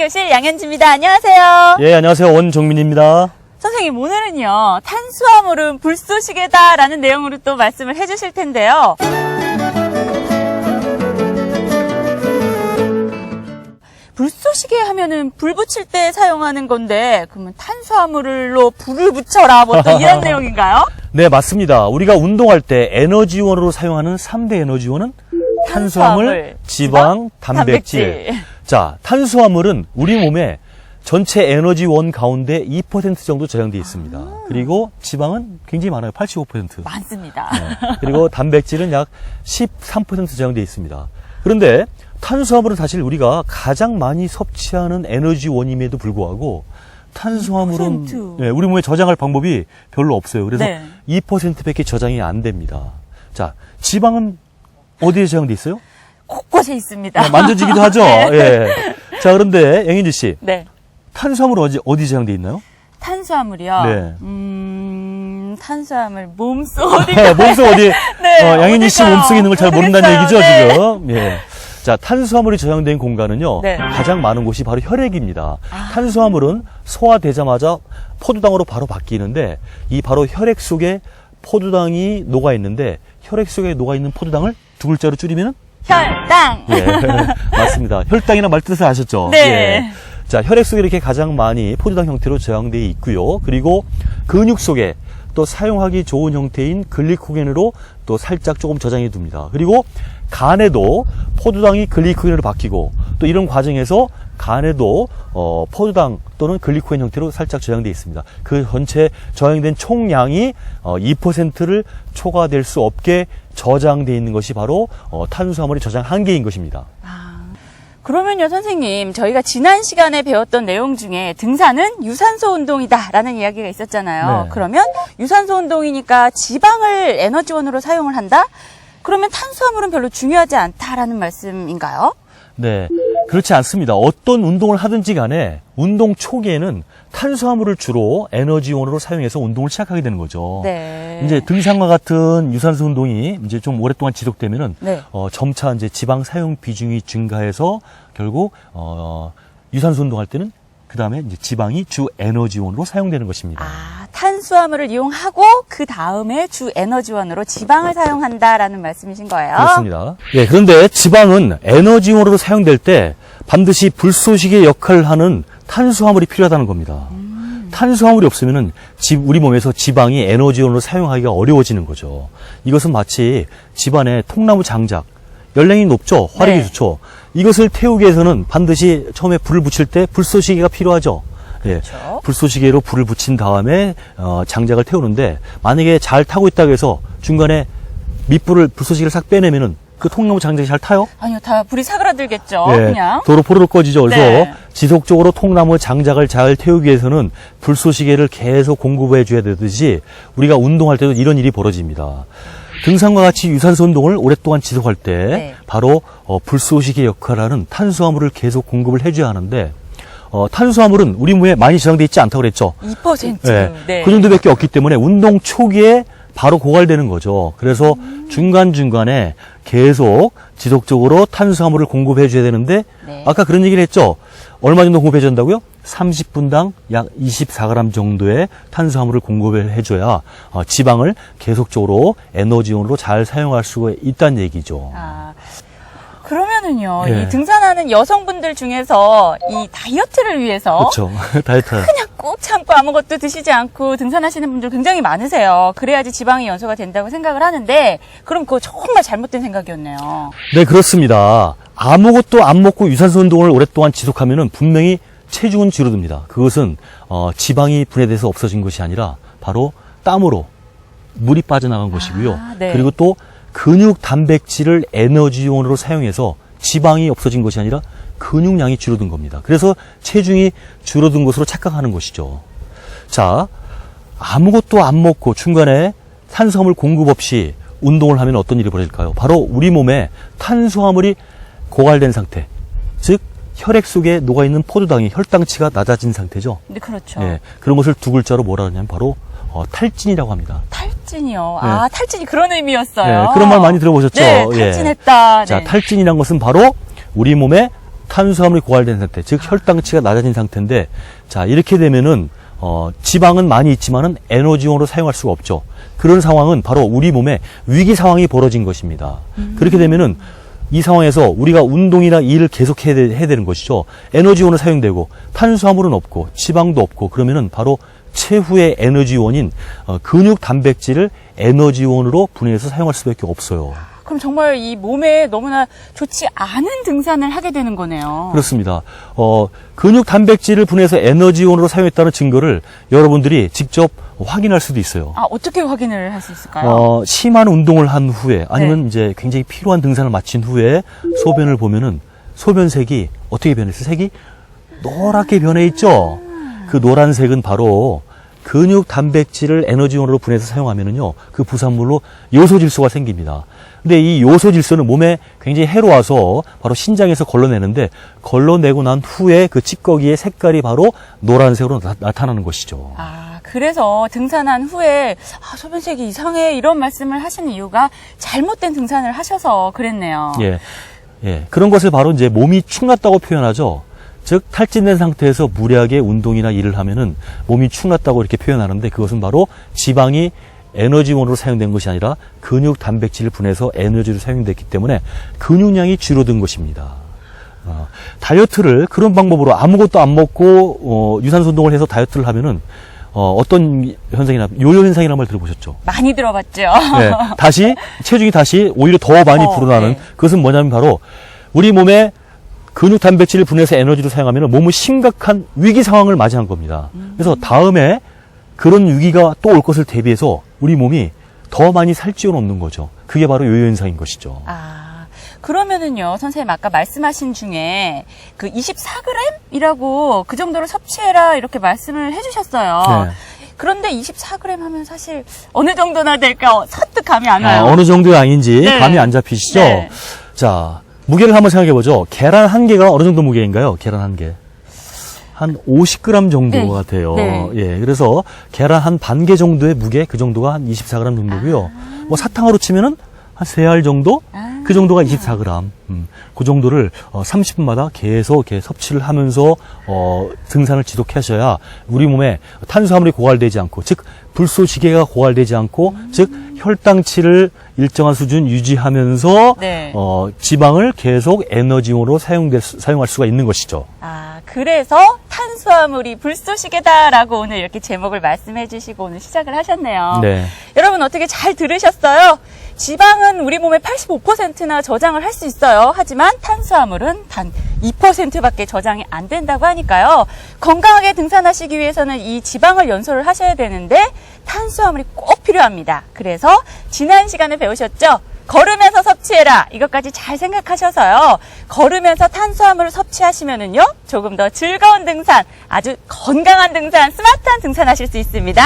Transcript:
건강교실 양현지입니다. 안녕하세요. 예, 안녕하세요. 원종민입니다. 선생님, 오늘은요, 탄수화물은 불쏘시개다라는 내용으로 또 말씀을 해주실 텐데요. 불쏘시개 하면은 불 붙일 때 사용하는 건데, 그러면 탄수화물로 불을 붙여라, 뭐 또 이런 내용인가요? 네, 맞습니다. 우리가 운동할 때 에너지원으로 사용하는 3대 에너지원은 탄수화물, 지방, 단백질. 자, 탄수화물은 우리 몸에 전체 에너지원 가운데 2% 정도 저장되어 있습니다. 그리고 지방은 굉장히 많아요. 85%. 많습니다. 네. 그리고 단백질은 약 13% 저장되어 있습니다. 그런데 탄수화물은 사실 우리가 가장 많이 섭취하는 에너지원임에도 불구하고 탄수화물은 2%. 네, 우리 몸에 저장할 방법이 별로 없어요. 그래서 네. 2%밖에 저장이 안 됩니다. 자, 지방은 어디에 저장돼 있어요? 곳곳에 있습니다. 네, 만져지기도 하죠. 네. 예. 자, 그런데 양현지 씨, 네. 탄수화물 어디 저장돼 있나요? 탄수화물이요? 네. 탄수화물 몸속 어디? 몸속 어디? 네, 양현지 씨 어딜까요? 몸속에 있는 걸 잘 모른다는 모르겠어요. 얘기죠, 네. 지금. 예. 자, 탄수화물이 저장된 공간은요, 네. 가장 많은 곳이 바로 혈액입니다. 탄수화물은 소화되자마자 포도당으로 바로 바뀌는데, 이 바로 혈액 속에 포도당이 녹아 있는데, 혈액 속에 녹아 있는 포도당을 두 글자로 줄이면은? 혈당. 예. 맞습니다. 혈당이란 말 뜻을 아셨죠? 네. 예. 자, 혈액 속에 이렇게 가장 많이 포도당 형태로 저장되어 있고요. 그리고 근육 속에 또 사용하기 좋은 형태인 글리코겐으로 또 살짝 조금 저장해 둡니다. 그리고 간에도 포도당이 글리코겐으로 바뀌고 또 이런 과정에서 간에도 포도당 또는 글리코겐 형태로 살짝 저장되어 있습니다. 그 전체 저장된 총량이 2%를 초과될 수 없게 저장되어 있는 것이 바로 탄수화물의 저장 한계인 것입니다. 그러면요, 선생님, 저희가 지난 시간에 배웠던 내용 중에 등산은 유산소 운동이다라는 이야기가 있었잖아요. 네. 그러면 유산소 운동이니까 지방을 에너지원으로 사용을 한다? 그러면 탄수화물은 별로 중요하지 않다라는 말씀인가요? 네, 그렇지 않습니다. 어떤 운동을 하든지 간에 운동 초기에는 탄수화물을 주로 에너지원으로 사용해서 운동을 시작하게 되는 거죠. 네. 이제 등산과 같은 유산소 운동이 이제 좀 오랫동안 지속되면은 네. 점차 이제 지방 사용 비중이 증가해서 결국 유산소 운동할 때는 그 다음에 이제 지방이 주 에너지원으로 사용되는 것입니다. 탄수화물을 이용하고 그 다음에 주 에너지원으로 지방을 사용한다라는 말씀이신 거예요? 그렇습니다. 예, 그런데 지방은 에너지원으로 사용될 때 반드시 불쏘시개 역할을 하는 탄수화물이 필요하다는 겁니다. 탄수화물이 없으면은 우리 몸에서 지방이 에너지원으로 사용하기가 어려워지는 거죠. 이것은 마치 집안에 통나무 장작, 열량이 높죠? 화력이 네. 좋죠? 이것을 태우기 위해서는 반드시 처음에 불을 붙일 때 불쏘시개가 필요하죠. 예, 그렇죠. 불쏘시개로 불을 붙인 다음에 장작을 태우는데 만약에 잘 타고 있다고 해서 중간에 밑불을 불쏘시개를 싹 빼내면은 그 통나무 장작이 잘 타요? 아니요, 다 불이 사그라들겠죠, 예, 그냥. 도로 포로로 꺼지죠. 그래서 네. 지속적으로 통나무 장작을 잘 태우기 위해서는 불쏘시개를 계속 공급해 줘야 되듯이 우리가 운동할 때도 이런 일이 벌어집니다. 등산과 같이 유산소 운동을 오랫동안 지속할 때 네. 바로 불쏘시개 역할을 하는 탄수화물을 계속 공급을 해줘야 하는데 탄수화물은 우리 몸에 많이 저장돼 있지 않다고 그랬죠. 2%. 예, 네. 그 정도밖에 없기 때문에 운동 초기에 바로 고갈되는 거죠. 그래서 중간중간에 계속 지속적으로 탄수화물을 공급해 줘야 되는데 네. 아까 그런 얘기를 했죠. 얼마 정도 공급해 준다고요? 30분당 약 24g 정도의 탄수화물을 공급을 해줘야 지방을 계속적으로 에너지원으로 잘 사용할 수가 있다는 얘기죠. 그러면은요, 예. 이 등산하는 여성분들 중에서 이 다이어트를 위해서 그렇죠. 다이어트. 그냥 꾹 참고 아무것도 드시지 않고 등산하시는 분들 굉장히 많으세요. 그래야지 지방이 연소가 된다고 생각을 하는데, 그럼 그거 정말 잘못된 생각이었네요. 네, 그렇습니다. 아무것도 안 먹고 유산소 운동을 오랫동안 지속하면은 분명히 체중은 줄어듭니다. 그것은 지방이 분해돼서 없어진 것이 아니라 바로 땀으로 물이 빠져나간 것이고요. 네. 그리고 또 근육 단백질을 에너지원으로 사용해서 지방이 없어진 것이 아니라 근육량이 줄어든 겁니다. 그래서 체중이 줄어든 것으로 착각하는 것이죠. 자, 아무것도 안 먹고 중간에 탄수화물 공급 없이 운동을 하면 어떤 일이 벌어질까요? 바로 우리 몸에 탄수화물이 고갈된 상태, 즉 혈액 속에 녹아있는 포도당이 혈당치가 낮아진 상태죠. 네, 그렇죠. 예, 그런 것을 두 글자로 뭐라 하냐면 바로 탈진이라고 합니다. 탈진이요. 네. 아, 탈진이 그런 의미였어요. 예, 그런 말 많이 들어보셨죠? 네, 예. 탈진했다. 자, 네. 탈진이란 것은 바로 우리 몸에 탄수화물이 고갈된 상태, 즉 혈당치가 낮아진 상태인데, 자, 이렇게 되면은 지방은 많이 있지만은 에너지원으로 사용할 수가 없죠. 그런 상황은 바로 우리 몸에 위기 상황이 벌어진 것입니다. 그렇게 되면은 이 상황에서 우리가 운동이나 일을 계속 해야 되는 것이죠. 에너지원은 사용되고 탄수화물은 없고 지방도 없고, 그러면은 바로 최후의 에너지원인 근육 단백질을 에너지원으로 분해해서 사용할 수밖에 없어요. 그럼 정말 이 몸에 너무나 좋지 않은 등산을 하게 되는 거네요. 그렇습니다. 근육 단백질을 분해해서 에너지원으로 사용했다는 증거를 여러분들이 직접 확인할 수도 있어요. 아, 어떻게 확인을 할 수 있을까요? 심한 운동을 한 후에, 아니면 네. 이제 굉장히 피로한 등산을 마친 후에 소변을 보면은 소변색이 어떻게 변했어요? 색이 노랗게 변해 있죠? 그 노란색은 바로 근육 단백질을 에너지원으로 분해해서 사용하면은요, 그 부산물로 요소 질소가 생깁니다. 근데 이 요소 질소는 몸에 굉장히 해로워서 바로 신장에서 걸러내는데, 걸러내고 난 후에 그 찌꺼기의 색깔이 바로 노란색으로 나타나는 것이죠. 아, 그래서 등산한 후에 소변색이 이상해 이런 말씀을 하시는 이유가 잘못된 등산을 하셔서 그랬네요. 예. 그런 것을 바로 이제 몸이 축났다고 표현하죠. 즉, 탈진된 상태에서 무리하게 운동이나 일을 하면은 몸이 축났다고 이렇게 표현하는데, 그것은 바로 지방이 에너지원으로 사용된 것이 아니라 근육 단백질을 분해서 에너지로 사용됐기 때문에 근육량이 줄어든 것입니다. 다이어트를 그런 방법으로 아무것도 안 먹고 유산소 운동을 해서 다이어트를 하면은 어떤 현상이나 요요 현상이라는 말 들어보셨죠? 많이 들어봤죠. 네, 다시 체중이 다시 오히려 더 많이 불어나는, 네. 그것은 뭐냐면 바로 우리 몸에 근육 단백질을 분해해서 에너지로 사용하면 몸은 심각한 위기 상황을 맞이한 겁니다. 그래서 다음에 그런 위기가 또 올 것을 대비해서 우리 몸이 더 많이 살찌워 놓는 거죠. 그게 바로 요요 현상인 것이죠. 아, 그러면은요, 선생님 아까 말씀하신 중에 그 24g이라고 그 정도로 섭취해라 이렇게 말씀을 해주셨어요. 네. 그런데 24g 하면 사실 어느 정도나 될까 선뜻 감이 안 와요. 어느 정도의 양인지 네. 감이 안 잡히시죠? 네. 자, 무게를 한번 생각해 보죠. 계란 한 개가 어느 정도 무게인가요? 계란 한 개. 한 50g 정도가 네. 돼요. 네. 예, 그래서 계란 한 반 개 정도의 무게, 그 정도가 한 24g 정도고요. 뭐 사탕으로 치면은 한 3알 정도? 그 정도가 24g. 그 정도를 30분마다 계속 이렇게 섭취를 하면서 등산을 지속하셔야 우리 몸에 탄수화물이 고갈되지 않고, 즉 불쏘시개가 고갈되지 않고, 즉 혈당치를 일정한 수준 유지하면서 네. 지방을 계속 에너지원으로 사용할 수가 있는 것이죠. 아, 그래서 탄수화물이 불쏘시개다라고 오늘 이렇게 제목을 말씀해 주시고 오늘 시작을 하셨네요. 네. 여러분 어떻게 잘 들으셨어요? 지방은 우리 몸의 85%나 저장을 할 수 있어요. 하지만 탄수화물은 단 2%밖에 저장이 안 된다고 하니까요. 건강하게 등산하시기 위해서는 이 지방을 연소를 하셔야 되는데 탄수화물이 꼭 필요합니다. 그래서 지난 시간에 배우셨죠? 걸으면서 섭취해라. 이것까지 잘 생각하셔서요. 걸으면서 탄수화물을 섭취하시면은요. 조금 더 즐거운 등산, 아주 건강한 등산, 스마트한 등산하실 수 있습니다.